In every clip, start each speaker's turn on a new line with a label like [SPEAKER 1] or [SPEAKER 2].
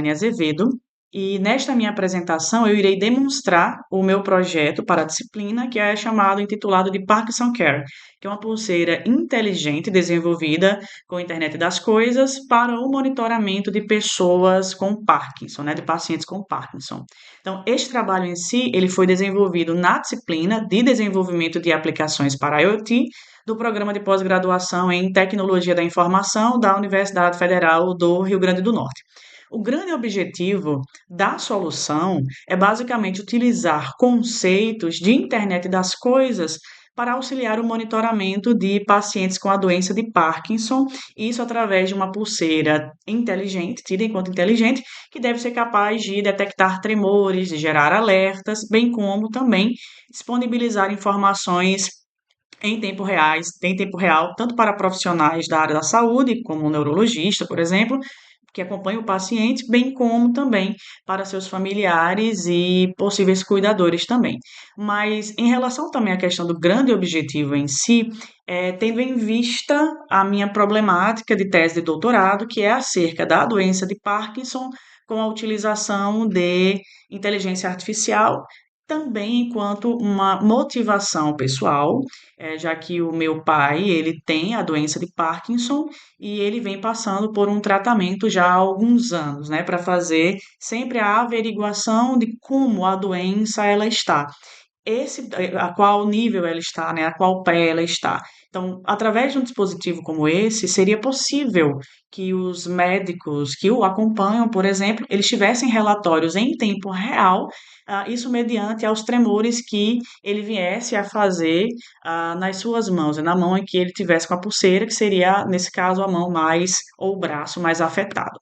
[SPEAKER 1] Azevedo, e nesta minha apresentação eu irei demonstrar o meu projeto para a disciplina, que é chamado, intitulado de Parkinson Care, que é uma pulseira inteligente desenvolvida com a internet das coisas para o monitoramento de pessoas com Parkinson, né, de pacientes com Parkinson. Então, este trabalho em si, ele foi desenvolvido na disciplina de desenvolvimento de aplicações para IoT do programa de pós-graduação em Tecnologia da Informação da Universidade Federal do Rio Grande do Norte. O grande objetivo da solução é basicamente utilizar conceitos de internet das coisas para auxiliar o monitoramento de pacientes com a doença de Parkinson, isso através de uma pulseira inteligente, tida enquanto inteligente, que deve ser capaz de detectar tremores, de gerar alertas, bem como também disponibilizar informações em tempo real, tanto para profissionais da área da saúde, como um neurologista, por exemplo, que acompanha o paciente, bem como também para seus familiares e possíveis cuidadores também. Mas em relação também à questão do grande objetivo em si, tendo em vista a minha problemática de tese de doutorado, que é acerca da doença de Parkinson com a utilização de inteligência artificial, também enquanto uma motivação pessoal, já que o meu pai, ele tem a doença de Parkinson e ele vem passando por um tratamento já há alguns anos, né, para fazer sempre a averiguação de como a doença ela está. A qual nível ela está, né, a qual pé ela está. Então, através de um dispositivo como esse, seria possível que os médicos que o acompanham, por exemplo, eles tivessem relatórios em tempo real, isso mediante aos tremores que ele viesse a fazer nas suas mãos, né, na mão em que ele tivesse com a pulseira, que seria, nesse caso, a mão mais ou o braço mais afetado.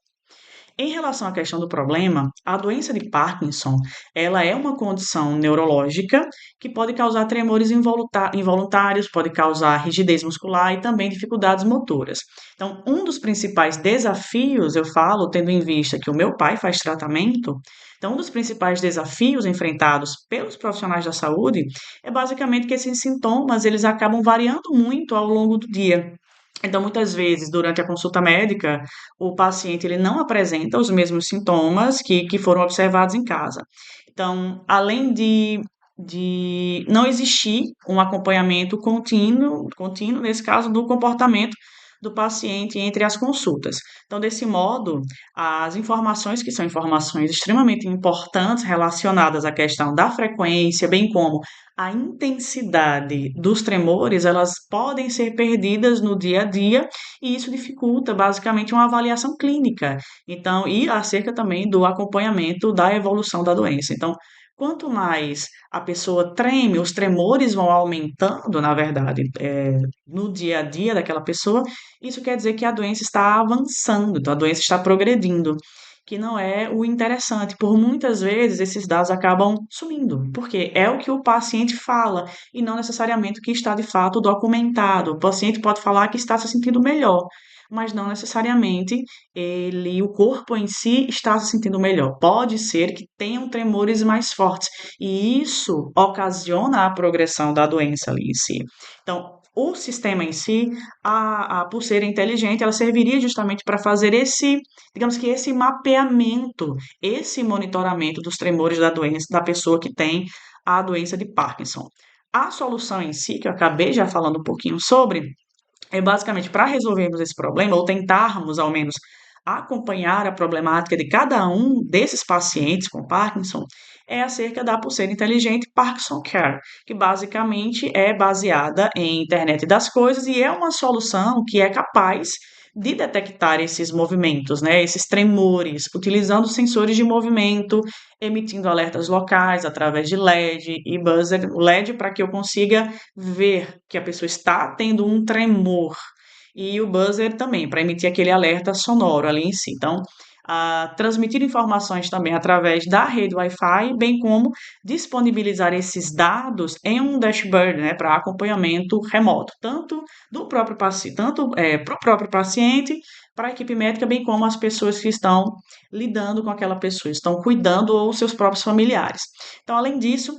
[SPEAKER 1] Em relação à questão do problema, a doença de Parkinson, ela é uma condição neurológica que pode causar tremores involuntários, pode causar rigidez muscular e também dificuldades motoras. Então, um dos principais desafios, eu falo, tendo em vista que o meu pai faz tratamento, então um dos principais desafios enfrentados pelos profissionais da saúde é basicamente que esses sintomas, eles acabam variando muito ao longo do dia. Então, muitas vezes, durante a consulta médica, o paciente ele não apresenta os mesmos sintomas que foram observados em casa. Então, além de não existir um acompanhamento contínuo, nesse caso, do comportamento do paciente entre as consultas. Então, desse modo, as informações que são informações extremamente importantes relacionadas à questão da frequência, bem como a intensidade dos tremores, elas podem ser perdidas no dia a dia e isso dificulta basicamente uma avaliação clínica. Então, e acerca também do acompanhamento da evolução da doença. Então, quanto mais a pessoa treme, os tremores vão aumentando, na verdade, no dia a dia daquela pessoa, isso quer dizer que a doença está avançando, então a doença está progredindo, que não é o interessante. Por muitas vezes esses dados acabam sumindo, porque é o que o paciente fala e não necessariamente o que está de fato documentado. O paciente pode falar que está se sentindo melhor, mas não necessariamente o corpo em si está se sentindo melhor. Pode ser que tenham tremores mais fortes e isso ocasiona a progressão da doença ali em si. Então, o sistema em si, a pulseira inteligente, ela serviria justamente para fazer digamos que esse mapeamento, esse monitoramento dos tremores da doença, da pessoa que tem a doença de Parkinson. A solução em si, que eu acabei já falando um pouquinho sobre, é basicamente para resolvermos esse problema, ou tentarmos ao menos acompanhar a problemática de cada um desses pacientes com Parkinson, é acerca da pulseira inteligente Parkinson Care, que basicamente é baseada em internet das coisas e é uma solução que é capaz de detectar esses movimentos, né, esses tremores, utilizando sensores de movimento, emitindo alertas locais através de LED e buzzer. O LED para que eu consiga ver que a pessoa está tendo um tremor e o buzzer também, para emitir aquele alerta sonoro ali em si. Então, transmitir informações também através da rede Wi-Fi, bem como disponibilizar esses dados em um dashboard, né, para acompanhamento remoto, tanto do próprio paciente, tanto para o próprio paciente, para a equipe médica, bem como as pessoas que estão lidando com aquela pessoa, estão cuidando ou seus próprios familiares. Então, além disso,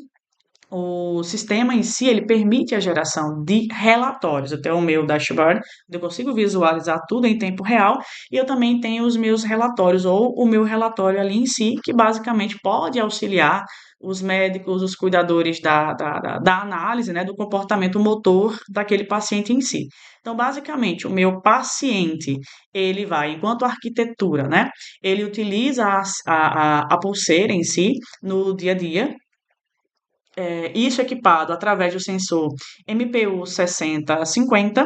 [SPEAKER 1] O sistema em si, ele permite a geração de relatórios. Eu tenho o meu dashboard, onde eu consigo visualizar tudo em tempo real, e eu também tenho os meus relatórios, ou o meu relatório ali em si, que basicamente pode auxiliar os médicos, os cuidadores da análise, né, do comportamento motor daquele paciente em si. Então, basicamente, o meu paciente, ele vai, enquanto arquitetura, né, ele utiliza a pulseira em si no dia a dia, isso equipado através do sensor MPU 6050.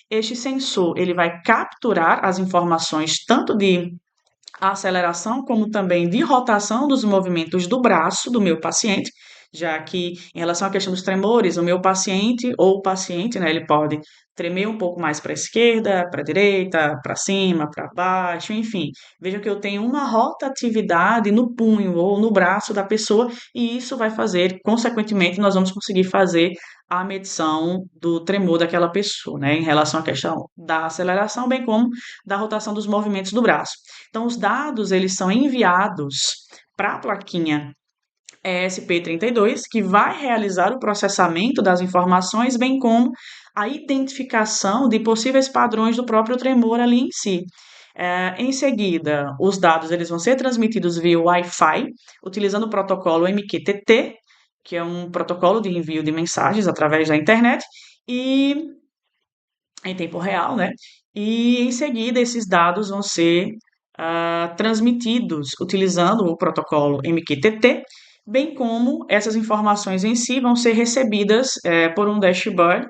[SPEAKER 1] Este sensor ele vai capturar as informações tanto de aceleração como também de rotação dos movimentos do braço do meu paciente, já que em relação à questão dos tremores, o meu paciente ou o paciente, né, ele pode tremer um pouco mais para a esquerda, para a direita, para cima, para baixo, enfim. Veja que eu tenho uma rotatividade no punho ou no braço da pessoa e isso vai fazer, consequentemente, nós vamos conseguir fazer a medição do tremor daquela pessoa, né, em relação à questão da aceleração, bem como da rotação dos movimentos do braço. Então, os dados eles são enviados para a plaquinha ESP32, que vai realizar o processamento das informações, bem como a identificação de possíveis padrões do próprio tremor ali em si. Em seguida, os dados eles vão ser transmitidos via Wi-Fi, utilizando o protocolo MQTT, que é um protocolo de envio de mensagens através da internet, e em tempo real, né? E em seguida, esses dados vão ser transmitidos utilizando o protocolo MQTT, bem como essas informações em si vão ser recebidas por um dashboard,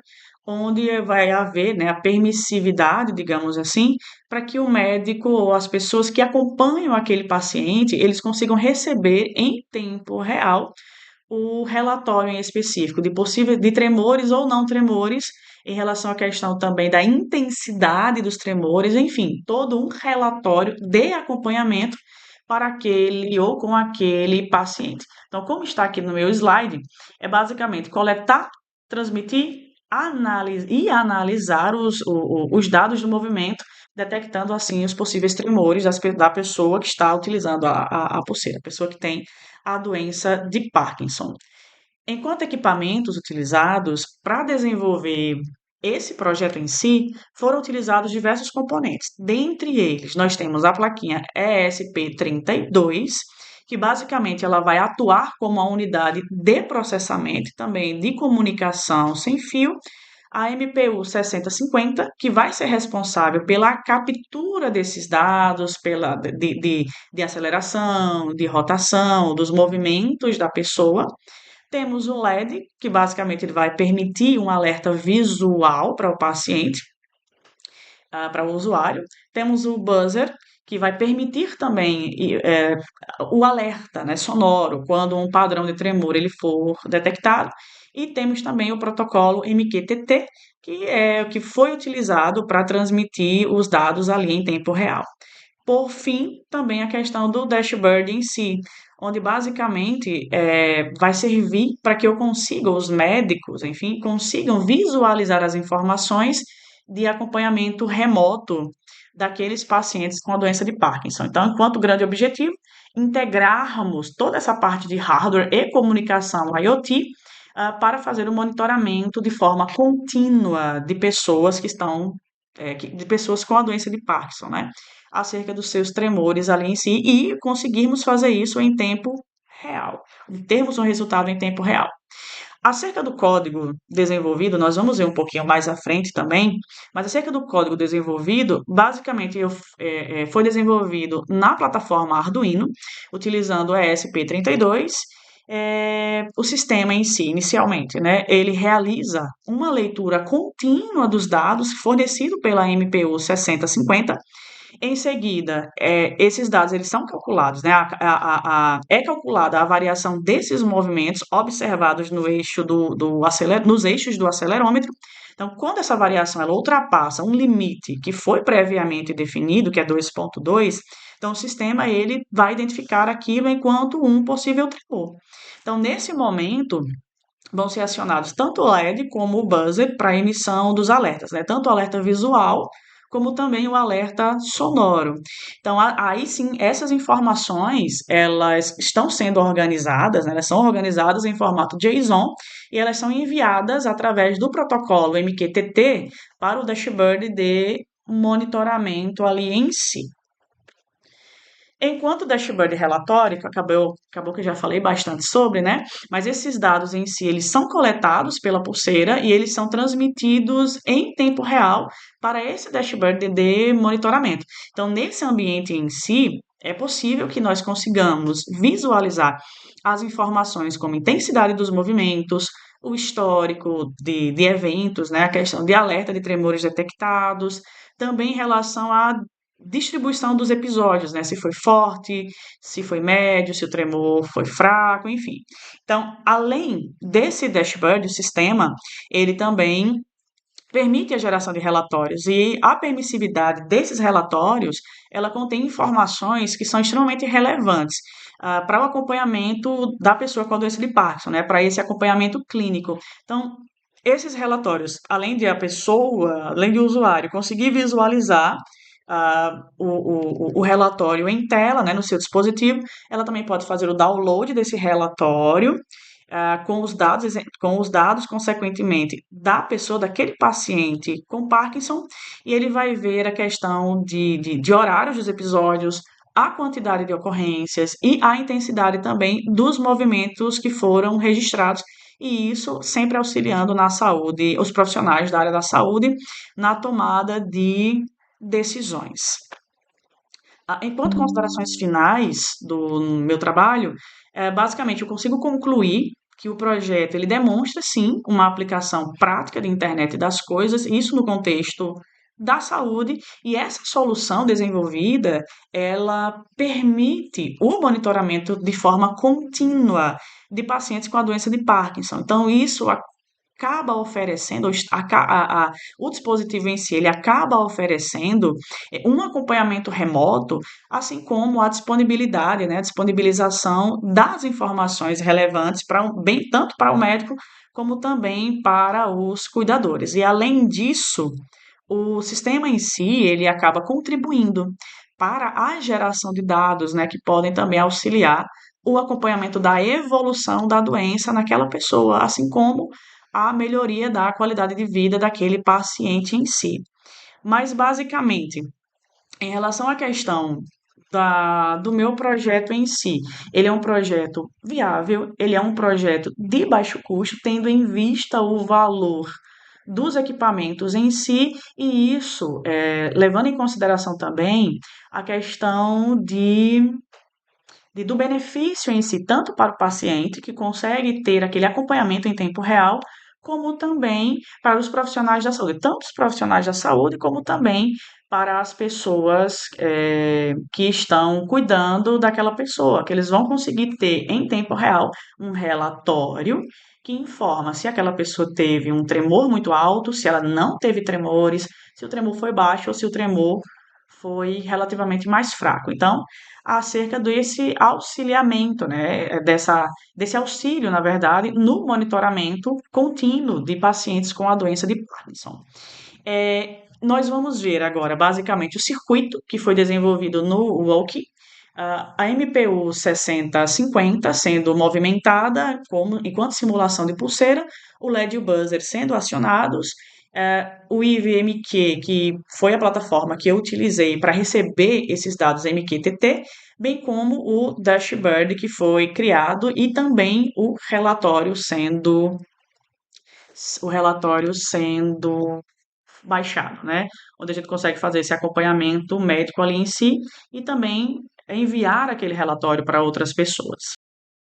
[SPEAKER 1] onde vai haver, né, a permissividade, digamos assim, para que o médico ou as pessoas que acompanham aquele paciente, eles consigam receber em tempo real o relatório em específico de possíveis de tremores ou não tremores, em relação à questão também da intensidade dos tremores, enfim, todo um relatório de acompanhamento para aquele ou com aquele paciente. Então, como está aqui no meu slide, é basicamente coletar, transmitir, analisar os dados do movimento, detectando assim os possíveis tremores da pessoa que está utilizando a pulseira, a pessoa que tem a doença de Parkinson. Enquanto equipamentos utilizados para desenvolver esse projeto em si, foram utilizados diversos componentes. Dentre eles, nós temos a plaquinha ESP32, que basicamente ela vai atuar como a unidade de processamento, também de comunicação sem fio, a MPU 6050, que vai ser responsável pela captura desses dados, de aceleração, de rotação, dos movimentos da pessoa. Temos o LED, que basicamente ele vai permitir um alerta visual para o paciente, para o usuário. Temos o buzzer, que vai permitir também o alerta, né, sonoro quando um padrão de tremor ele for detectado. E temos também o protocolo MQTT, que é o que foi utilizado para transmitir os dados ali em tempo real. Por fim, também a questão do dashboard em si, onde basicamente vai servir para que eu consiga, os médicos, enfim, consigam visualizar as informações de acompanhamento remoto daqueles pacientes com a doença de Parkinson. Então, enquanto grande objetivo, integrarmos toda essa parte de hardware e comunicação IoT para fazer o monitoramento de forma contínua de pessoas que estão, de pessoas com a doença de Parkinson, né? Acerca dos seus tremores ali em si e conseguirmos fazer isso em tempo real, termos um resultado em tempo real. Acerca do código desenvolvido, nós vamos ver um pouquinho mais à frente também, mas acerca do código desenvolvido, basicamente foi desenvolvido na plataforma Arduino, utilizando o ESP32. O sistema em si, inicialmente, né, ele realiza uma leitura contínua dos dados fornecido pela MPU 6050. Em seguida, esses dados eles são calculados, né? É calculada a variação desses movimentos observados no eixo nos eixos do acelerômetro. Então, quando essa variação ela ultrapassa um limite que foi previamente definido, que é 2,2, então o sistema ele vai identificar aquilo enquanto um possível tremor. Então, nesse momento, vão ser acionados tanto o LED como o buzzer para emissão dos alertas, né? Tanto o alerta visual como também o alerta sonoro. Então, aí sim, essas informações, elas estão sendo organizadas, né, elas são organizadas em formato JSON e elas são enviadas através do protocolo MQTT para o dashboard de monitoramento ali em si. Enquanto o dashboard relatório, que acabou que eu já falei bastante sobre, né? Mas esses dados em si, eles são coletados pela pulseira e eles são transmitidos em tempo real para esse dashboard de monitoramento. Então, nesse ambiente em si, é possível que nós consigamos visualizar as informações como intensidade dos movimentos, o histórico de eventos, né? A questão de alerta de tremores detectados, também em relação à distribuição dos episódios, né? Se foi forte, se foi médio, se o tremor foi fraco, enfim. Então, além desse dashboard, o sistema, ele também permite a geração de relatórios e a permissividade desses relatórios, ela contém informações que são extremamente relevantes para o acompanhamento da pessoa com a doença de Parkinson, né? Para esse acompanhamento clínico. Então, esses relatórios, além de a pessoa, além de o usuário conseguir visualizar o relatório em tela, né, no seu dispositivo, ela também pode fazer o download desse relatório com os dados, consequentemente, da pessoa, daquele paciente com Parkinson, e ele vai ver a questão de horários dos episódios, a quantidade de ocorrências e a intensidade também dos movimentos que foram registrados, e isso sempre auxiliando na saúde, os profissionais da área da saúde, na tomada de decisões. Enquanto considerações finais do meu trabalho, basicamente eu consigo concluir que o projeto ele demonstra sim uma aplicação prática de internet das coisas, isso no contexto da saúde, e essa solução desenvolvida, ela permite o monitoramento de forma contínua de pacientes com a doença de Parkinson. Então, isso acaba oferecendo, o dispositivo em si, ele acaba oferecendo um acompanhamento remoto, assim como a disponibilidade, né, a disponibilização das informações relevantes bem tanto para o médico como também para os cuidadores. E além disso, o sistema em si, ele acaba contribuindo para a geração de dados, né, que podem também auxiliar o acompanhamento da evolução da doença naquela pessoa, assim como a melhoria da qualidade de vida daquele paciente em si. Mas, basicamente, em relação à questão do meu projeto em si, ele é um projeto viável, ele é um projeto de baixo custo, tendo em vista o valor dos equipamentos em si, e isso levando em consideração também a questão do benefício em si, tanto para o paciente, que consegue ter aquele acompanhamento em tempo real, como também para os profissionais da saúde, tanto os profissionais da saúde, como também para as pessoas que estão cuidando daquela pessoa, que eles vão conseguir ter em tempo real um relatório que informa se aquela pessoa teve um tremor muito alto, se ela não teve tremores, se o tremor foi baixo ou se o tremor foi relativamente mais fraco. Então, acerca desse auxiliamento, né, desse auxílio, na verdade, no monitoramento contínuo de pacientes com a doença de Parkinson. Nós vamos ver agora, basicamente, o circuito que foi desenvolvido no Walkie, a MPU 6050 sendo movimentada enquanto simulação de pulseira, o LED e o buzzer sendo acionados, o IVMQ, que foi a plataforma que eu utilizei para receber esses dados MQTT, bem como o dashboard que foi criado e também o relatório sendo baixado, né? Onde a gente consegue fazer esse acompanhamento médico ali em si e também enviar aquele relatório para outras pessoas.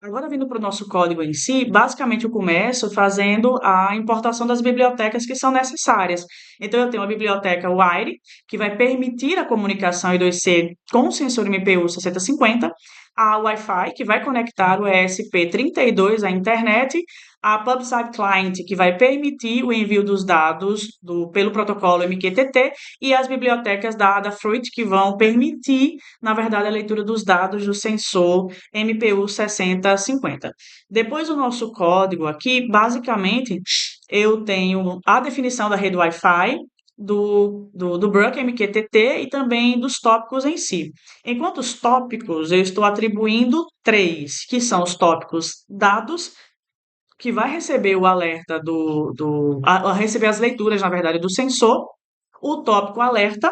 [SPEAKER 1] Agora, vindo para o nosso código em si, basicamente eu começo fazendo a importação das bibliotecas que são necessárias. Então, eu tenho a biblioteca Wire, que vai permitir a comunicação I2C com o sensor MPU 6050, a Wi-Fi, que vai conectar o ESP32 à internet, a PubSub Client, que vai permitir o envio dos dados pelo protocolo MQTT, e as bibliotecas da Adafruit, que vão permitir, na verdade, a leitura dos dados do sensor MPU 6050. Depois do nosso código aqui, basicamente, eu tenho a definição da rede Wi-Fi, do Bruck MQTT e também dos tópicos em si. Enquanto os tópicos, eu estou atribuindo três, que são os tópicos dados, que vai receber o alerta receber as leituras, na verdade, do sensor, o tópico alerta,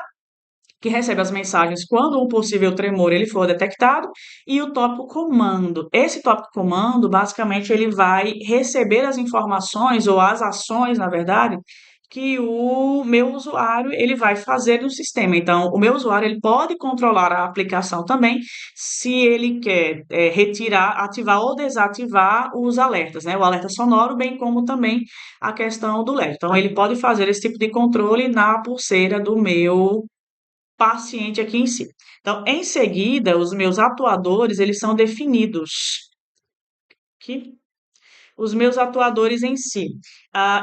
[SPEAKER 1] que recebe as mensagens quando um possível tremor ele for detectado, e o tópico comando. Esse tópico comando, basicamente, ele vai receber as informações ou as ações, na verdade, que o meu usuário ele vai fazer no sistema. Então, o meu usuário ele pode controlar a aplicação também, se ele quer retirar, ativar ou desativar os alertas, né? O alerta sonoro, bem como também a questão do LED. Então, ele pode fazer esse tipo de controle na pulseira do meu paciente aqui em si. Então, em seguida, os meus atuadores, eles são definidos aqui. Os meus atuadores em si.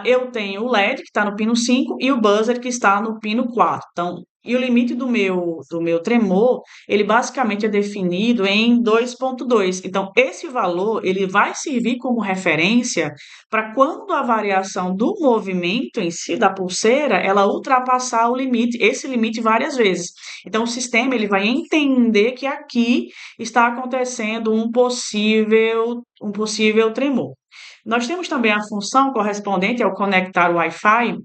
[SPEAKER 1] Eu tenho o LED, que está no pino 5, e o buzzer, que está no pino 4. Então, e o limite do meu tremor, ele basicamente é definido em 2.2. Então, esse valor, ele vai servir como referência para quando a variação do movimento em si, da pulseira, ela ultrapassar o limite, esse limite várias vezes. Então, o sistema, ele vai entender que aqui está acontecendo um possível tremor. Nós temos também a função correspondente ao conectar o Wi-Fi,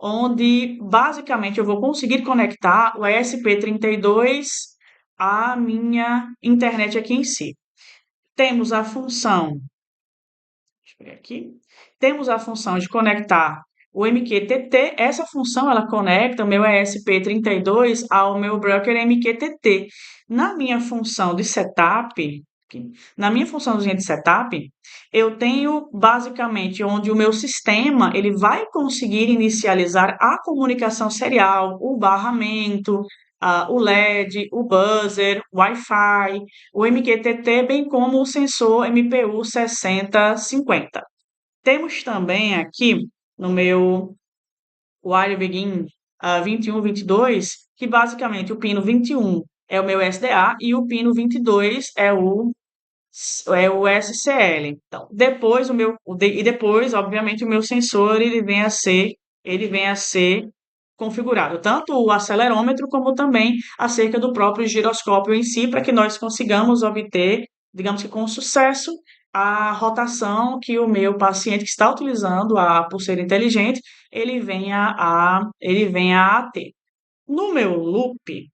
[SPEAKER 1] onde basicamente eu vou conseguir conectar o ESP32 à minha internet aqui em si. Temos a função, deixa eu ver aqui, temos a função de conectar o MQTT. Essa função ela conecta o meu ESP32 ao meu broker MQTT. Na minha função de setup, na minha funçãozinha de setup, eu tenho basicamente onde o meu sistema ele vai conseguir inicializar a comunicação serial, o barramento, o LED, o buzzer, o Wi-Fi, o MQTT, bem como o sensor MPU 6050. Temos também aqui no meu Wire Begin 21, 22, que basicamente o pino 21 é o meu SDA e o pino 22 é o SCL. Então, depois, obviamente, o meu sensor ele vem a ser configurado, tanto o acelerômetro como também acerca do próprio giroscópio em si, para que nós consigamos obter, digamos que com sucesso, a rotação que o meu paciente que está utilizando a pulseira inteligente, ele venha a ter. No meu loop, deixa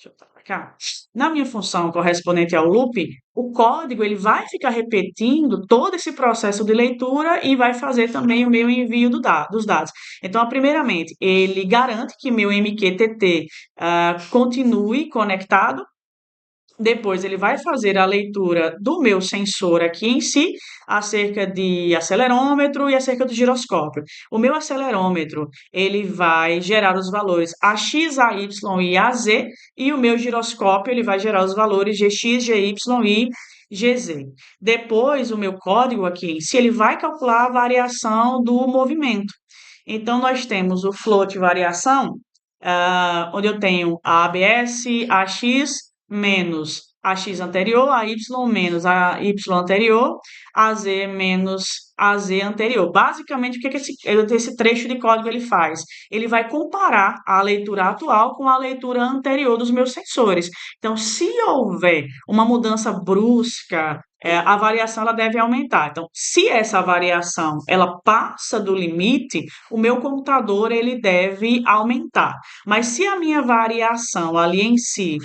[SPEAKER 1] eu botar pra cá, na minha função correspondente ao loop, o código ele vai ficar repetindo todo esse processo de leitura e vai fazer também o meu envio dos dados. Então, primeiramente, ele garante que meu MQTT continue conectado. Depois ele vai fazer a leitura do meu sensor aqui em si, acerca de acelerômetro e acerca do giroscópio. O meu acelerômetro, ele vai gerar os valores AX, AY e AZ, e o meu giroscópio, ele vai gerar os valores GX, GY e GZ. Depois, o meu código aqui em si, ele vai calcular a variação do movimento. Então, nós temos o float variação, onde eu tenho a ABS, AX, menos a x anterior, a y menos a y anterior, a z menos a z anterior. Basicamente, o que esse trecho de código ele faz? Ele vai comparar a leitura atual com a leitura anterior dos meus sensores. Então, se houver uma mudança brusca, a variação ela deve aumentar. Então, se essa variação ela passa do limite, o meu computador ele deve aumentar. Mas se a minha variação ali em si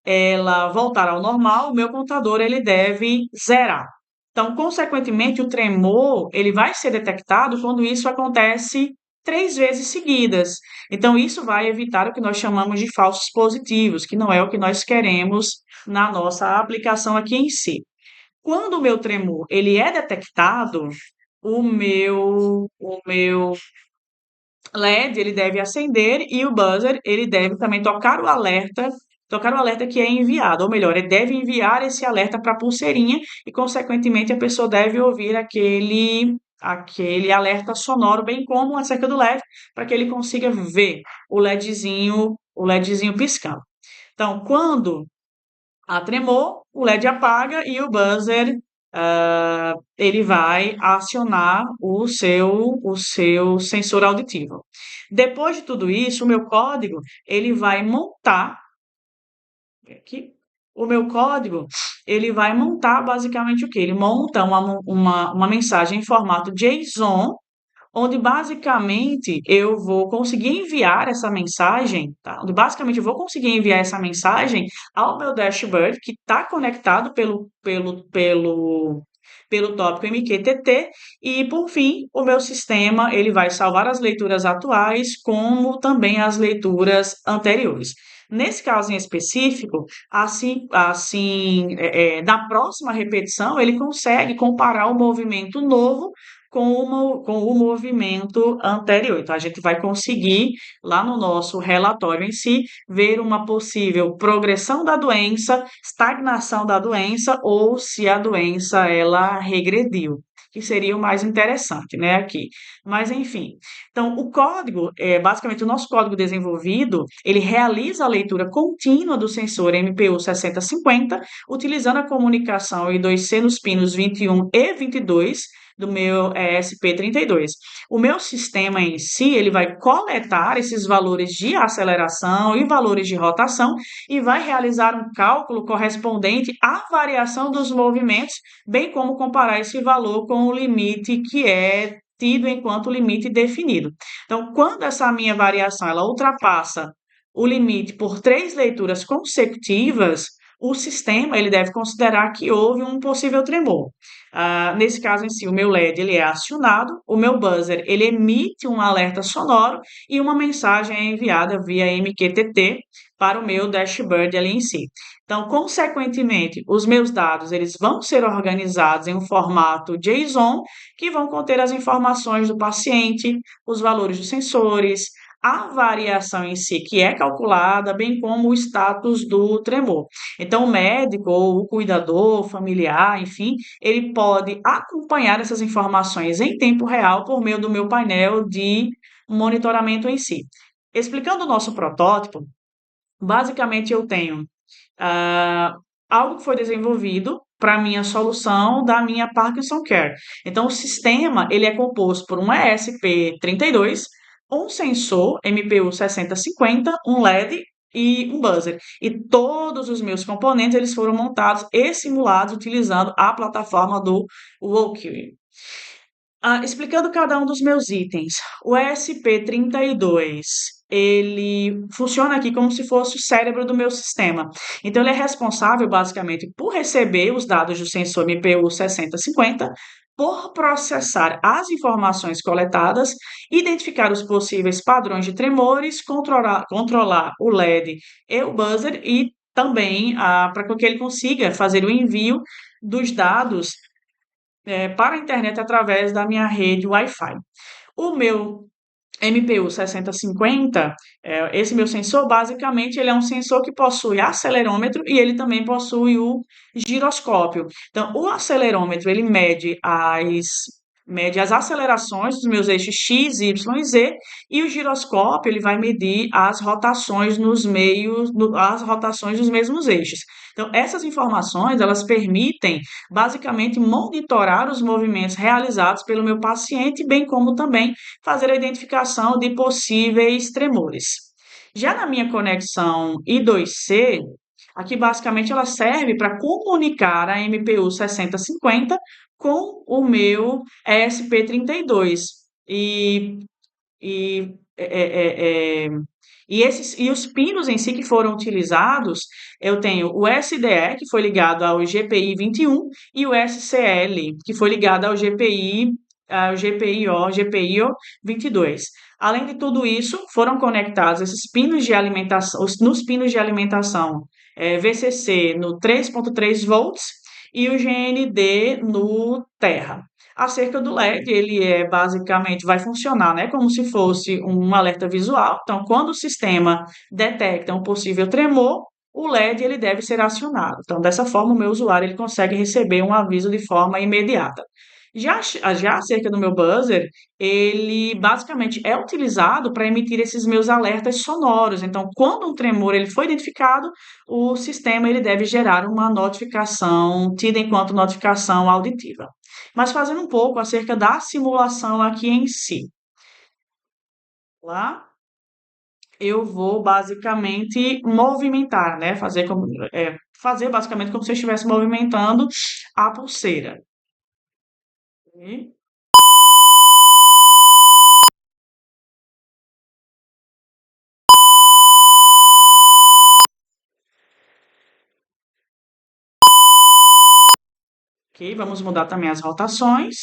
[SPEAKER 1] ela voltar ao normal, o meu computador ele deve zerar. Então, consequentemente, o tremor ele vai ser detectado quando isso acontece 3 vezes seguidas. Então, isso vai evitar o que nós chamamos de falsos positivos, que não é o que nós queremos na nossa aplicação aqui em si. Quando o meu tremor ele é detectado, o meu LED ele deve acender e o buzzer ele deve também tocar o alerta que é enviado, ou melhor, ele deve enviar esse alerta para a pulseirinha e, consequentemente, a pessoa deve ouvir aquele alerta sonoro, bem como acerca do LED, para que ele consiga ver o LEDzinho piscando. Então, quando há tremor, o LED apaga e o buzzer ele vai acionar o seu sensor auditivo. Depois de tudo isso, o meu código, ele vai montar aqui, o meu código, ele vai montar basicamente o quê? Ele monta uma mensagem em formato JSON, onde basicamente eu vou conseguir enviar essa mensagem, tá? Onde basicamente eu vou conseguir enviar essa mensagem ao meu dashboard que está conectado pelo tópico MQTT e, por fim, o meu sistema ele vai salvar as leituras atuais como também as leituras anteriores. Nesse caso em específico, na próxima repetição, ele consegue comparar o movimento novo com o movimento anterior. Então, a gente vai conseguir, lá no nosso relatório em si, ver uma possível progressão da doença, estagnação da doença ou se a doença ela regrediu, que seria o mais interessante, né, aqui. Mas enfim, então o código, basicamente o nosso código desenvolvido, ele realiza a leitura contínua do sensor MPU 6050, utilizando a comunicação I2C nos pinos 21 e 22 do meu ESP32. O meu sistema em si, ele vai coletar esses valores de aceleração e valores de rotação e vai realizar um cálculo correspondente à variação dos movimentos, bem como comparar esse valor com o limite que é tido enquanto limite definido. Então, quando essa minha variação ela ultrapassa o limite por 3 leituras consecutivas, o sistema ele deve considerar que houve um possível tremor. Nesse caso em si, o meu LED ele é acionado, o meu buzzer ele emite um alerta sonoro e uma mensagem é enviada via MQTT para o meu dashboard ali em si. Então, consequentemente, os meus dados eles vão ser organizados em um formato JSON que vão conter as informações do paciente, os valores dos sensores, a variação em si que é calculada, bem como o status do tremor. Então, o médico ou o cuidador familiar, enfim, ele pode acompanhar essas informações em tempo real por meio do meu painel de monitoramento em si. Explicando o nosso protótipo, basicamente eu tenho ah, algo que foi desenvolvido para a minha solução da minha Parkinson Care. Então, o sistema ele é composto por um ESP32, um sensor MPU 6050, um LED e um buzzer. E todos os meus componentes eles foram montados e simulados utilizando a plataforma do Walkie. Explicando cada um dos meus itens, o ESP32, ele funciona aqui como se fosse o cérebro do meu sistema. Então, ele é responsável, basicamente, por receber os dados do sensor MPU 6050, por processar as informações coletadas, identificar os possíveis padrões de tremores, controlar o LED e o buzzer e também para que ele consiga fazer o envio dos dados para a internet através da minha rede Wi-Fi. O meu MPU 6050, esse meu sensor, basicamente, ele é um sensor que possui acelerômetro e ele também possui o giroscópio. Então, o acelerômetro, ele mede as acelerações dos meus eixos X, Y e Z, e o giroscópio, ele vai medir as rotações as rotações dos mesmos eixos. Então, essas informações, elas permitem, basicamente, monitorar os movimentos realizados pelo meu paciente, bem como também fazer a identificação de possíveis tremores. Já na minha conexão I2C, aqui basicamente ela serve para comunicar a MPU 6050 com o meu ESP32. E, e, é, é, é, e os pinos em si que foram utilizados, eu tenho o SDE, que foi ligado ao GPI 21, e o SCL, que foi ligado ao GPIO 22. Além de tudo isso, foram conectados esses pinos de alimentação, nos pinos de alimentação VCC no 3.3 volts e o GND no Terra. Acerca do LED, ele basicamente vai funcionar, né, como se fosse um alerta visual. Então, quando o sistema detecta um possível tremor, o LED ele deve ser acionado. Então, dessa forma, o meu usuário ele consegue receber um aviso de forma imediata. Já acerca do meu buzzer, ele basicamente é utilizado para emitir esses meus alertas sonoros. Então, quando um tremor ele foi identificado, o sistema ele deve gerar uma notificação, tida enquanto notificação auditiva. Mas fazendo um pouco acerca da simulação aqui em si. Lá eu vou basicamente movimentar, né? Fazer basicamente como se eu estivesse movimentando a pulseira. Ok? Ok, vamos mudar também as rotações.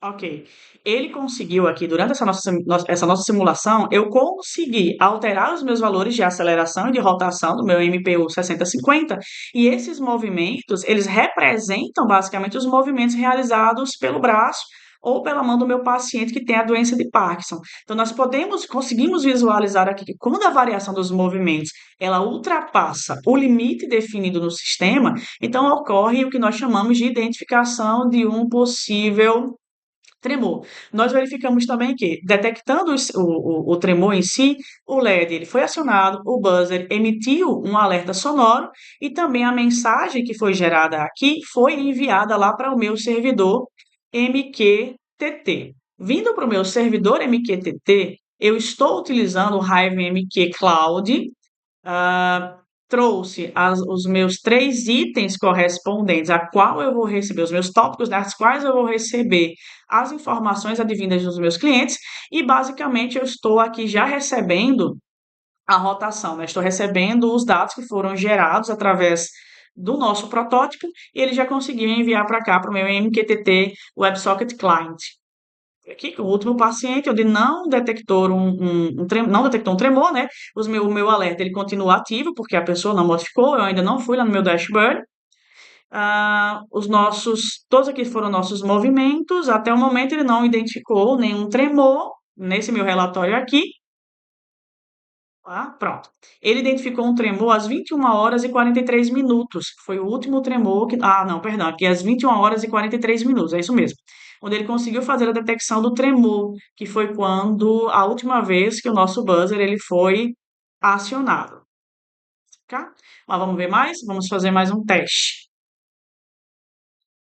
[SPEAKER 1] Ok. Ele conseguiu aqui, durante essa nossa simulação, eu consegui alterar os meus valores de aceleração e de rotação do meu MPU 6050, e esses movimentos, eles representam basicamente os movimentos realizados pelo braço ou pela mão do meu paciente que tem a doença de Parkinson. Então, conseguimos visualizar aqui que quando a variação dos movimentos ela ultrapassa o limite definido no sistema, então ocorre o que nós chamamos de identificação de um possível tremor. Nós verificamos também que, detectando o tremor em si, o LED ele foi acionado, o buzzer emitiu um alerta sonoro e também a mensagem que foi gerada aqui foi enviada lá para o meu servidor MQTT. Vindo para o meu servidor MQTT, eu estou utilizando o Hive MQ Cloud, ah, trouxe os meus 3 itens correspondentes a qual eu vou receber, os meus tópicos das quais eu vou receber as informações advindas dos meus clientes, e basicamente eu estou aqui já recebendo a rotação, né? Estou recebendo os dados que foram gerados através do nosso protótipo e ele já conseguiu enviar para cá, para o meu MQTT WebSocket Client. Aqui, com o último paciente, onde não detectou um tremor, né? O meu alerta ele continua ativo, porque a pessoa não modificou, eu ainda não fui lá no meu dashboard. Todos aqui foram nossos movimentos. Até o momento ele não identificou nenhum tremor nesse meu relatório aqui. Tá? Pronto. Ele identificou um tremor às 21 horas e 43 minutos. Foi o último tremor que. Ah, não, perdão, aqui às 21 horas e 43 minutos, é isso mesmo. Onde ele conseguiu fazer a detecção do tremor, que foi quando a última vez que o nosso buzzer ele foi acionado. Tá? Mas vamos ver mais? Vamos fazer mais um teste.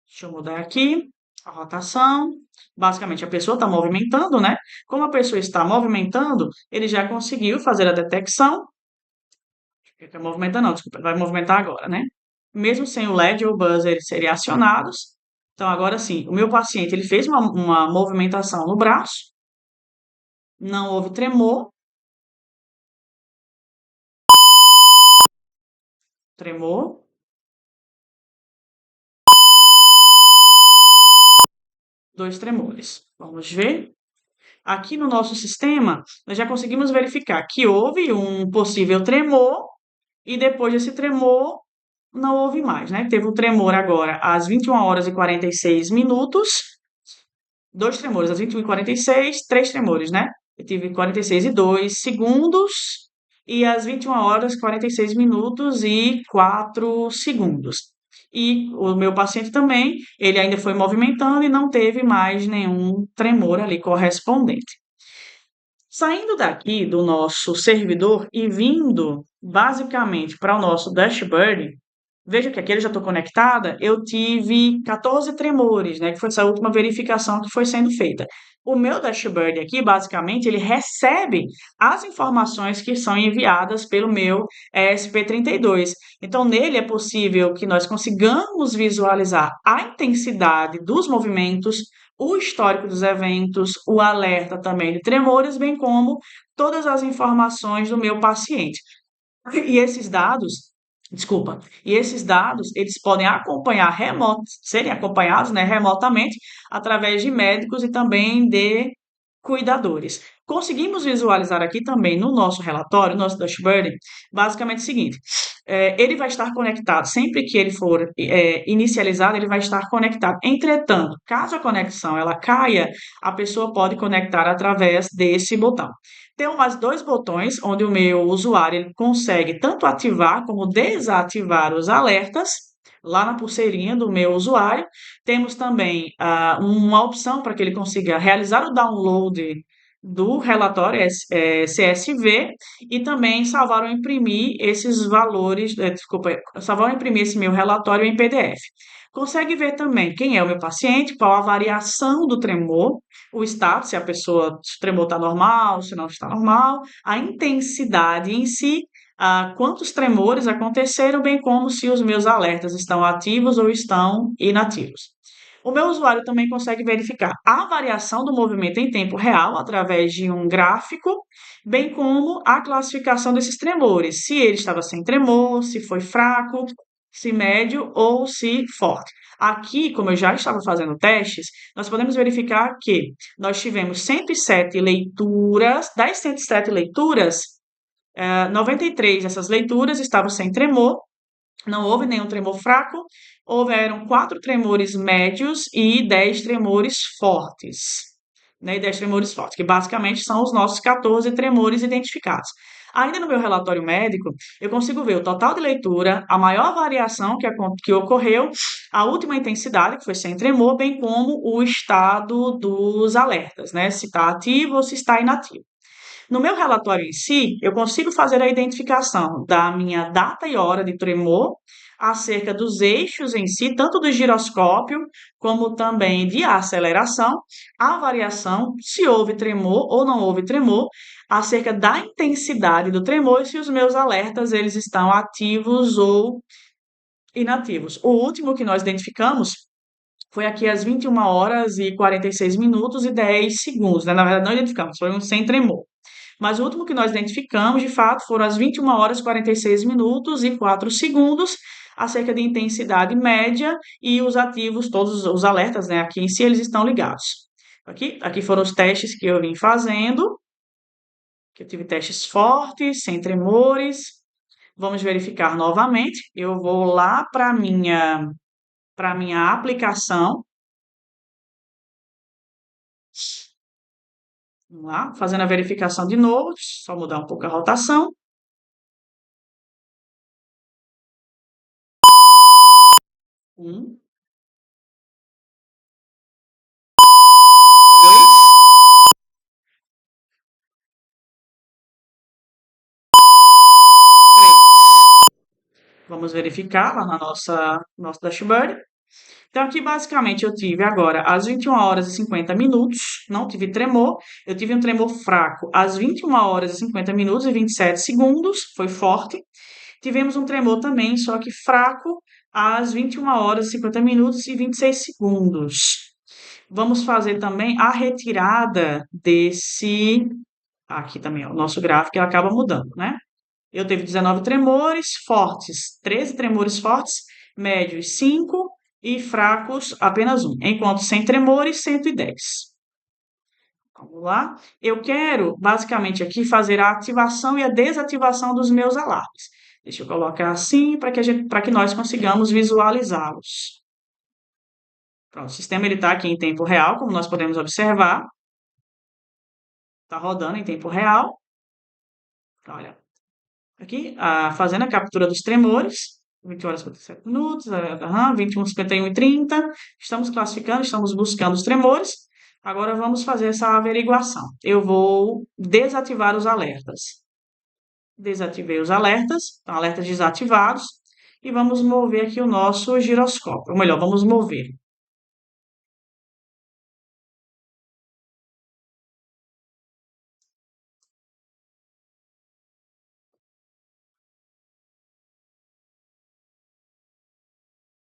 [SPEAKER 1] Deixa eu mudar aqui a rotação. Basicamente, a pessoa está movimentando, né? Como a pessoa está movimentando, ele já conseguiu fazer a detecção. Ele tá movimentando, não, desculpa, vai movimentar agora, né? Mesmo sem o LED ou o buzzer serem acionados. Então, agora sim, o meu paciente ele fez uma movimentação no braço, não houve tremor, tremor, 2 tremores. Vamos ver. Aqui no nosso sistema, nós já conseguimos verificar que houve um possível tremor e depois desse tremor não houve mais, né? Teve um tremor agora às 21 horas e 46 minutos, 2 tremores às 21 e 46, 3 tremores, né? Eu tive 46 e 2 segundos e às 21 horas 46 minutos e 4 segundos. E o meu paciente também, ele ainda foi movimentando e não teve mais nenhum tremor ali correspondente. Saindo daqui do nosso servidor e vindo basicamente para o nosso dashboard, veja que aqui eu já estou conectada, eu tive 14 tremores, né? Que foi essa última verificação que foi sendo feita. O meu dashboard aqui, basicamente, ele recebe as informações que são enviadas pelo meu ESP32. Então, nele é possível que nós consigamos visualizar a intensidade dos movimentos, o histórico dos eventos, o alerta também de tremores, bem como todas as informações do meu paciente. E esses dados, desculpa, e esses dados, eles podem serem acompanhados, né, remotamente através de médicos e também de cuidadores. Conseguimos visualizar aqui também no nosso relatório, no nosso dashboard, basicamente o seguinte: ele vai estar conectado. Sempre que ele for inicializado, ele vai estar conectado. Entretanto, caso a conexão ela caia, a pessoa pode conectar através desse botão. Tem mais dois botões onde o meu usuário ele consegue tanto ativar como desativar os alertas. Lá na pulseirinha do meu usuário, temos também uma opção para que ele consiga realizar o download do relatório CSV e também salvar ou imprimir esses valores, desculpa, salvar ou imprimir esse meu relatório em PDF. Consegue ver também quem é o meu paciente, qual a variação do tremor, o status, se a pessoa, se o tremor está normal, se não está normal, a intensidade em si, quantos tremores aconteceram, bem como se os meus alertas estão ativos ou estão inativos. O meu usuário também consegue verificar a variação do movimento em tempo real através de um gráfico, bem como a classificação desses tremores, se ele estava sem tremor, se foi fraco, se médio ou se forte. Aqui, como eu já estava fazendo testes, nós podemos verificar que nós tivemos 107 leituras, das 107 leituras, 93 dessas leituras estavam sem tremor, não houve nenhum tremor fraco, houveram 4 tremores médios e 10 tremores fortes. Né, e 10 tremores fortes, que basicamente são os nossos 14 tremores identificados. Ainda no meu relatório médico, eu consigo ver o total de leitura, a maior variação que ocorreu, a última intensidade, que foi sem tremor, bem como o estado dos alertas, né? Se está ativo ou se está inativo. No meu relatório em si, eu consigo fazer a identificação da minha data e hora de tremor, acerca dos eixos em si, tanto do giroscópio, como também de aceleração, a variação, se houve tremor ou não houve tremor, acerca da intensidade do tremor e se os meus alertas eles estão ativos ou inativos. O último que nós identificamos foi aqui às 21 horas e 46 minutos e 10 segundos, né? Na verdade, não identificamos, foi um sem tremor. Mas o último que nós identificamos, de fato, foram as 21 horas, 46 minutos e 4 segundos, acerca de intensidade média e os ativos, todos os alertas, né, aqui em si, eles estão ligados. Aqui foram os testes que eu vim fazendo, que eu tive testes fortes, sem tremores. Vamos verificar novamente. Eu vou lá para minha aplicação. Vamos lá, fazendo a verificação de novo, só mudar um pouco a rotação. Um, dois, três. Vamos verificar lá na nosso dashboard. Então, aqui basicamente eu tive agora às 21 horas e 50 minutos, não tive tremor, eu tive um tremor fraco às 21 horas e 50 minutos e 27 segundos, foi forte. Tivemos um tremor também, só que fraco, às 21 horas e 50 minutos e 26 segundos. Vamos fazer também a retirada desse. Aqui também, ó, o nosso gráfico ele acaba mudando, né? Eu teve 19 tremores fortes, 13 tremores fortes, médios 5 e fracos apenas um, enquanto sem tremores 110. Vamos lá? Eu quero basicamente aqui fazer a ativação e a desativação dos meus alarmes. Deixa eu colocar assim para que nós consigamos visualizá-los. Pronto, o sistema está aqui em tempo real, como nós podemos observar. Está rodando em tempo real. Olha, aqui, fazendo a captura dos tremores, 20 horas e 57 minutos, 21, 51 e 30. Estamos classificando, estamos buscando os tremores. Agora vamos fazer essa averiguação. Eu vou desativar os alertas. Desativei os alertas, então, alertas desativados. E vamos mover aqui o nosso giroscópio. Ou melhor, vamos mover.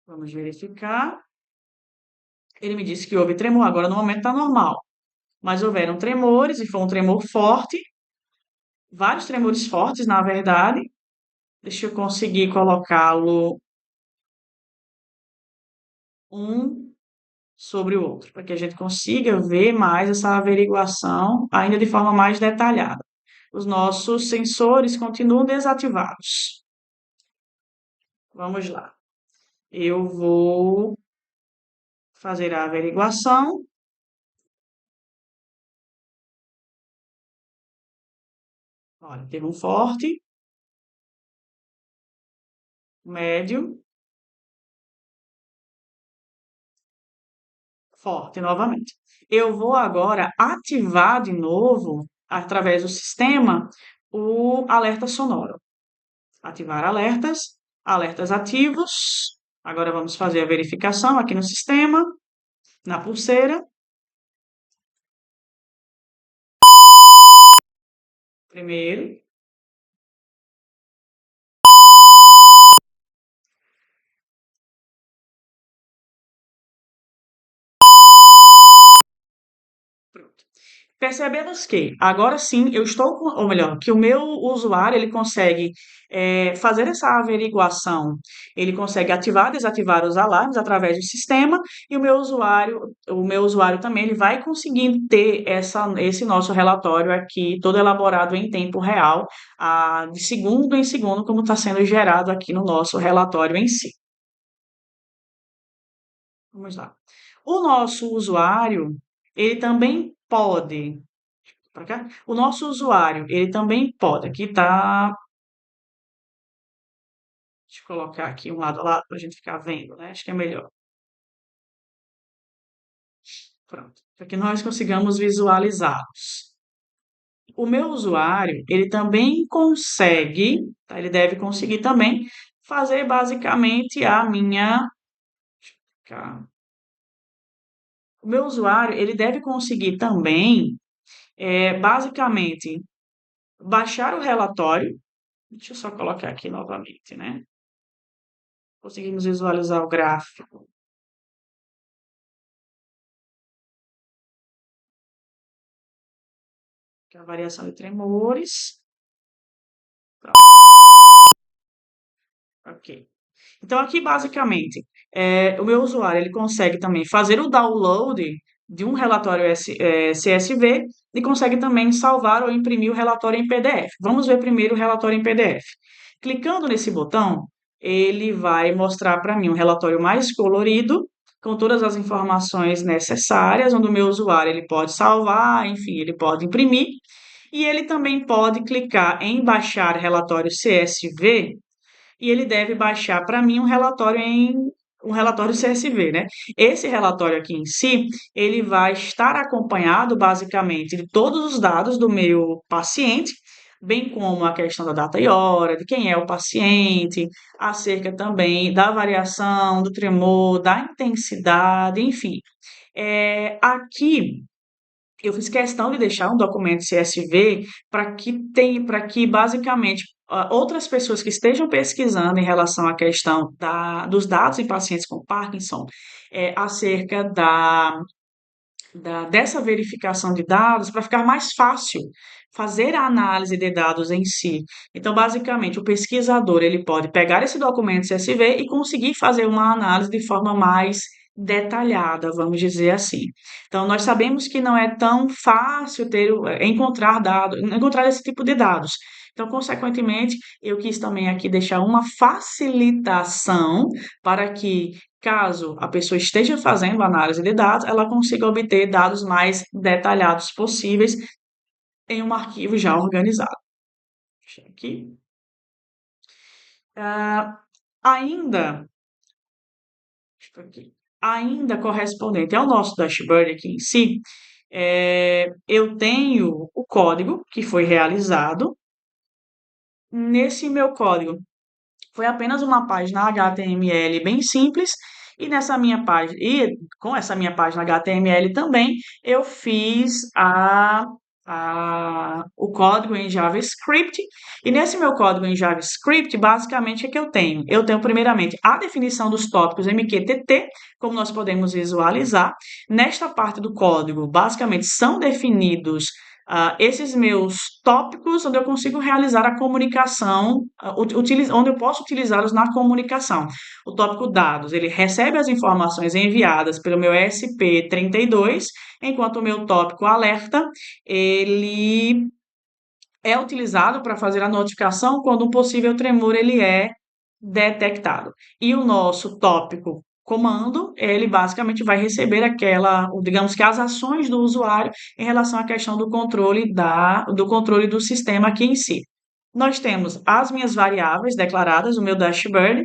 [SPEAKER 1] Vamos verificar. Ele me disse que houve tremor, agora no momento está normal. Mas houveram tremores e foi um tremor forte, vários tremores fortes, na verdade. Deixa eu conseguir colocá-lo um sobre o outro, para que a gente consiga ver mais essa averiguação ainda de forma mais detalhada. Os nossos sensores continuam desativados. Vamos lá. Eu vou fazer a averiguação. Olha, teve um forte, médio, forte novamente. Eu vou agora ativar de novo, através do sistema, o alerta sonoro. Ativar alertas, alertas ativos. Agora vamos fazer a verificação aqui no sistema, na pulseira. Primeiro, pronto. Percebemos que agora sim eu estou com, ou melhor, que o meu usuário ele consegue fazer essa averiguação, ele consegue ativar, desativar os alarmes através do sistema e o meu usuário também ele vai conseguindo ter esse nosso relatório aqui todo elaborado em tempo real, de segundo em segundo, como está sendo gerado aqui no nosso relatório em si. Vamos lá. O nosso usuário, ele também pode para cá. O nosso usuário, ele também pode. Aqui tá. Deixa eu colocar aqui um lado a lado para a gente ficar vendo, né? Acho que é melhor. Pronto. Para que nós consigamos visualizá-los. O meu usuário, ele também consegue, tá? Ele deve conseguir também fazer basicamente a minha. Cá. O meu usuário, ele deve conseguir também, basicamente, baixar o relatório. Deixa eu só colocar aqui novamente, né? Conseguimos visualizar o gráfico. Que é a variação de tremores. Pronto, ok. Então, aqui, basicamente, o meu usuário ele consegue também fazer o download de um relatório CSV e consegue também salvar ou imprimir o relatório em PDF. Vamos ver primeiro o relatório em PDF. Clicando nesse botão, ele vai mostrar para mim um relatório mais colorido, com todas as informações necessárias, onde o meu usuário ele pode salvar, enfim, ele pode imprimir. E ele também pode clicar em baixar relatório CSV e ele deve baixar para mim um relatório CSV, né? Esse relatório aqui em si, ele vai estar acompanhado basicamente de todos os dados do meu paciente, bem como a questão da data e hora, de quem é o paciente, acerca também da variação do tremor, da intensidade, enfim. Aqui eu fiz questão de deixar um documento CSV para que basicamente outras pessoas que estejam pesquisando em relação à questão dos dados em pacientes com Parkinson, acerca dessa verificação de dados, para ficar mais fácil fazer a análise de dados em si. Então, basicamente, o pesquisador ele pode pegar esse documento CSV e conseguir fazer uma análise de forma mais detalhada, vamos dizer assim. Então, nós sabemos que não é tão fácil encontrar dados, encontrar esse tipo de dados. Então, consequentemente, eu quis também aqui deixar uma facilitação para que, caso a pessoa esteja fazendo análise de dados, ela consiga obter dados mais detalhados possíveis em um arquivo já organizado. Deixa eu aqui. Ah, ainda, deixa eu aqui, ainda correspondente ao nosso dashboard aqui em si, eu tenho o código que foi realizado. Nesse meu código, foi apenas uma página HTML bem simples, e nessa minha página, e com essa minha página HTML também, eu fiz o código em JavaScript, e nesse meu código em JavaScript, basicamente, o que eu tenho? Eu tenho, primeiramente, a definição dos tópicos MQTT, como nós podemos visualizar. Nesta parte do código, basicamente, são definidos esses meus tópicos onde eu consigo realizar a comunicação, onde eu posso utilizá-los na comunicação. O tópico dados, ele recebe as informações enviadas pelo meu ESP32, enquanto o meu tópico alerta, ele é utilizado para fazer a notificação quando um possível tremor ele é detectado. E o nosso tópico comando, ele basicamente vai receber digamos que as ações do usuário em relação à questão do controle do sistema aqui em si. Nós temos as minhas variáveis declaradas, o meu dashboard.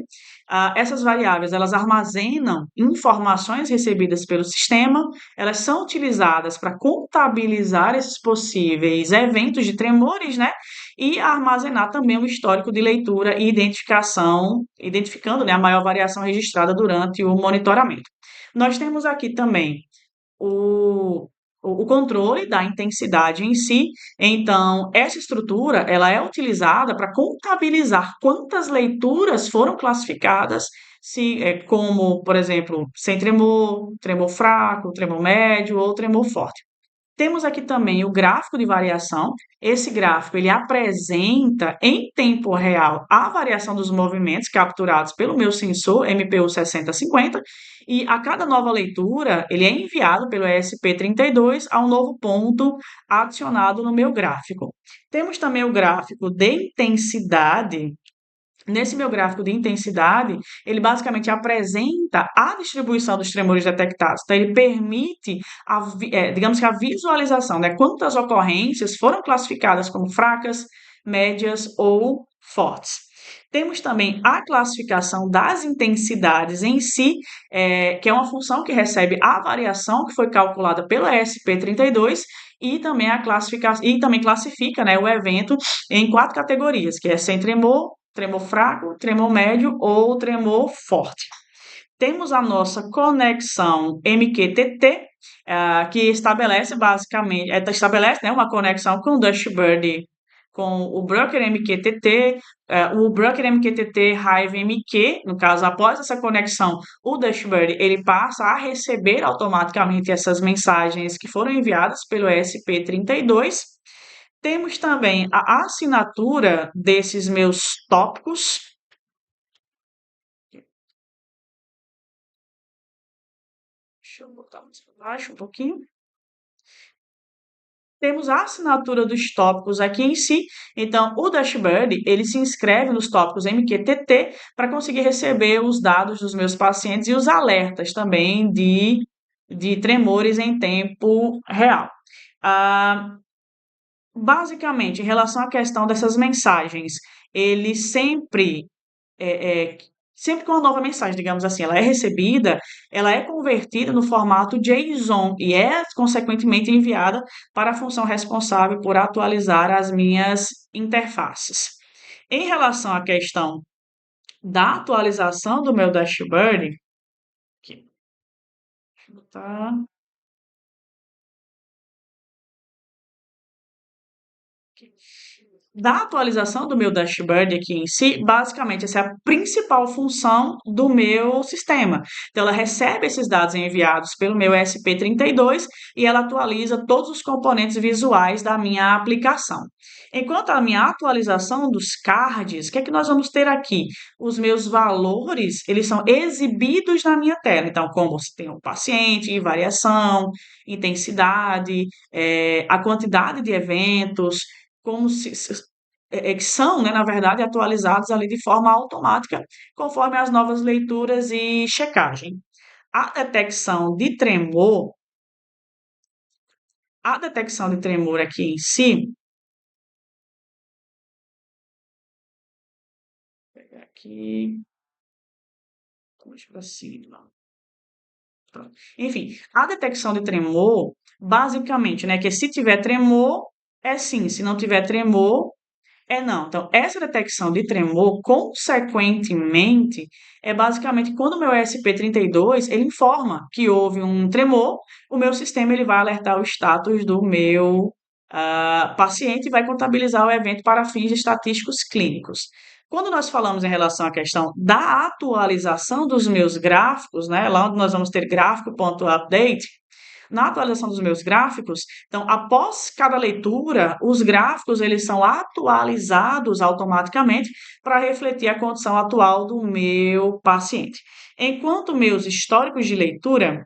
[SPEAKER 1] Essas variáveis, elas armazenam informações recebidas pelo sistema, elas são utilizadas para contabilizar esses possíveis eventos de tremores, né? E armazenar também um histórico de leitura e identificação, identificando, né, a maior variação registrada durante o monitoramento. Nós temos aqui também o, o controle da intensidade em si. Então, essa estrutura ela é utilizada para contabilizar quantas leituras foram classificadas, como, por exemplo, sem tremor, tremor fraco, tremor médio ou tremor forte. Temos aqui também o gráfico de variação. Esse gráfico ele apresenta em tempo real a variação dos movimentos capturados pelo meu sensor MPU 6050 e a cada nova leitura ele é enviado pelo ESP32 a um novo ponto adicionado no meu gráfico. Temos também o gráfico de intensidade. Nesse meu gráfico de intensidade, ele basicamente apresenta a distribuição dos tremores detectados. Então, ele permite, digamos que a visualização, né? Quantas ocorrências foram classificadas como fracas, médias ou fortes. Temos também a classificação das intensidades em si, que é uma função que recebe a variação que foi calculada pelo ESP32 e também classifica, né, o evento em 4 categorias, que é sem tremor, tremor fraco, tremor médio ou tremor forte. Temos a nossa conexão MQTT, que estabelece basicamente, né, uma conexão com o dashboard, com o broker MQTT, o broker MQTT Hive MQ, no caso, após essa conexão, o dashboard ele passa a receber automaticamente essas mensagens que foram enviadas pelo ESP32. Temos também a assinatura desses meus tópicos. Deixa eu botar mais para baixo um pouquinho. Temos a assinatura dos tópicos aqui em si. Então, o dashboard, ele se inscreve nos tópicos MQTT para conseguir receber os dados dos meus pacientes e os alertas também de tremores em tempo real. Ah, basicamente, em relação à questão dessas mensagens, ele é, é, sempre que uma nova mensagem, digamos assim, ela é recebida, ela é convertida no formato JSON e é, consequentemente, enviada para a função responsável por atualizar as minhas interfaces. Em relação à questão da atualização do meu dashboard, aqui, deixa eu botar aqui. Da atualização do meu dashboard aqui em si, basicamente essa é a principal função do meu sistema. Então, ela recebe esses dados enviados pelo meu SP32 e ela atualiza todos os componentes visuais da minha aplicação. Enquanto a minha atualização dos cards, o que é que nós vamos ter aqui? Os meus valores, eles são exibidos na minha tela. Então, como você tem o paciente, variação, intensidade, a quantidade de eventos, como que são, né, na verdade, atualizados ali de forma automática, conforme as novas leituras e checagem. A detecção de tremor, a detecção de tremor aqui em si, vou pegar aqui, mais para cima. Pronto. Enfim, a detecção de tremor, basicamente, né, que se tiver tremor, é sim, se não tiver tremor, é não. Então, essa detecção de tremor, consequentemente, é basicamente quando o meu ESP32 ele informa que houve um tremor, o meu sistema ele vai alertar o status do meu paciente e vai contabilizar o evento para fins estatísticos clínicos. Quando nós falamos em relação à questão da atualização dos meus gráficos, né, lá onde nós vamos ter gráfico.update, na atualização dos meus gráficos, então, após cada leitura, os gráficos eles são atualizados automaticamente para refletir a condição atual do meu paciente. Enquanto meus históricos de leitura,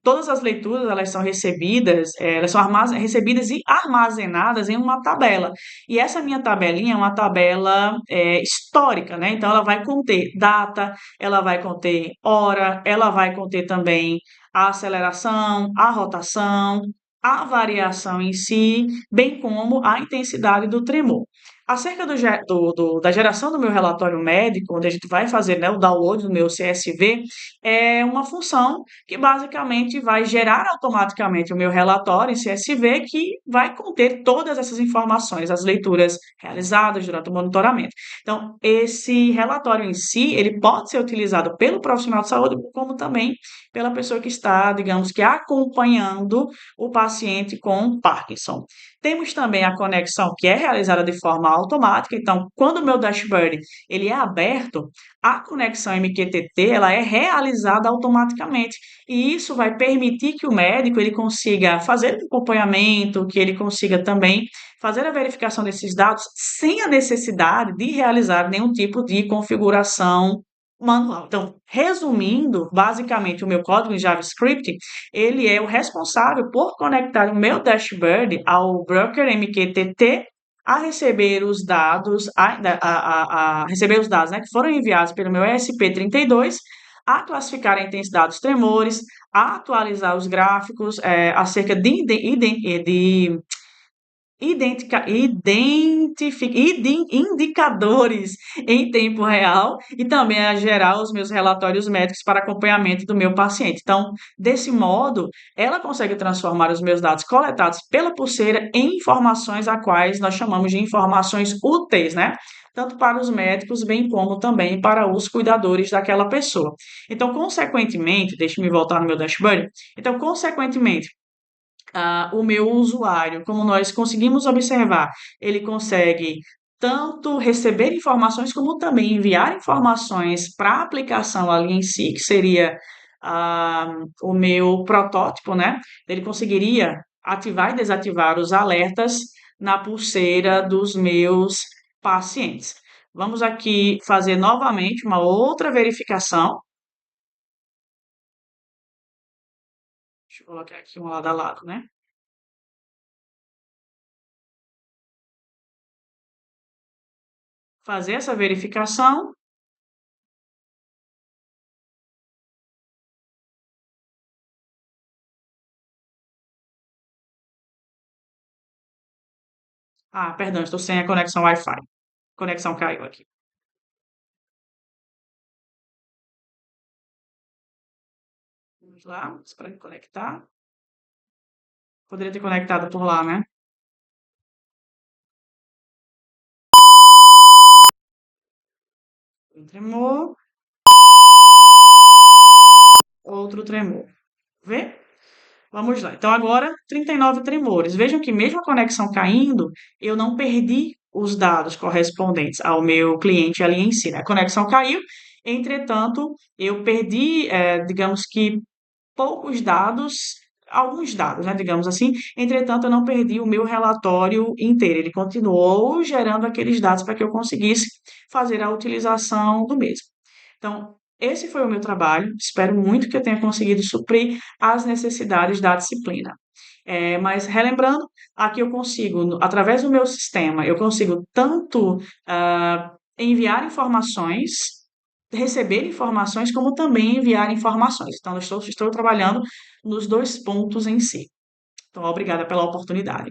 [SPEAKER 1] todas as leituras elas são recebidas, elas são recebidas e armazenadas em uma tabela. E essa minha tabelinha é uma tabela histórica, né? Então ela vai conter data, ela vai conter hora, ela vai conter também a aceleração, a rotação, a variação em si, bem como a intensidade do tremor. Acerca da geração do meu relatório médico, onde a gente vai fazer, né, o download do meu CSV, é uma função que basicamente vai gerar automaticamente o meu relatório em CSV, que vai conter todas essas informações, as leituras realizadas durante o monitoramento. Então, esse relatório em si, ele pode ser utilizado pelo profissional de saúde, como também pela pessoa que está, digamos que, acompanhando o paciente com Parkinson. Temos também a conexão que é realizada de forma automática. Então, quando o meu dashboard ele é aberto, a conexão MQTT ela é realizada automaticamente e isso vai permitir que o médico ele consiga fazer o acompanhamento, que ele consiga também fazer a verificação desses dados sem a necessidade de realizar nenhum tipo de configuração manual. Então, resumindo, basicamente o meu código em JavaScript, ele é o responsável por conectar o meu dashboard ao broker MQTT a receber os dados, a receber os dados, né, que foram enviados pelo meu ESP32, a classificar a intensidade dos tremores, a atualizar os gráficos acerca de indicadores em tempo real e também a gerar os meus relatórios médicos para acompanhamento do meu paciente. Então, desse modo, ela consegue transformar os meus dados coletados pela pulseira em informações a quais nós chamamos de informações úteis, né? Tanto para os médicos, bem como também para os cuidadores daquela pessoa. Então, consequentemente, deixe-me voltar no meu dashboard. Então, consequentemente, o meu usuário, como nós conseguimos observar, ele consegue tanto receber informações como também enviar informações para a aplicação ali em si, que seria o meu protótipo, né? Ele conseguiria ativar e desativar os alertas na pulseira dos meus pacientes. Vamos aqui fazer novamente uma outra verificação. Deixa eu colocar aqui um lado a lado, né? Fazer essa verificação. Perdão, estou sem a conexão Wi-Fi. Conexão caiu aqui. Vamos lá, esperar conectar. Poderia ter conectado por lá, né? Um tremor, outro tremor. Vê? Vamos lá. Então, agora, 39 tremores. Vejam que mesmo a conexão caindo, eu não perdi os dados correspondentes ao meu cliente ali em si, né? A conexão caiu, entretanto, eu perdi, digamos que poucos dados, alguns dados, né, digamos assim. Entretanto, eu não perdi o meu relatório inteiro. Ele continuou gerando aqueles dados para que eu conseguisse fazer a utilização do mesmo. Então, esse foi o meu trabalho. Espero muito que eu tenha conseguido suprir as necessidades da disciplina. Mas relembrando, aqui eu consigo, através do meu sistema, eu consigo tanto enviar informações, receber informações, como também enviar informações. Então, eu estou trabalhando nos dois pontos em si. Então, obrigada pela oportunidade.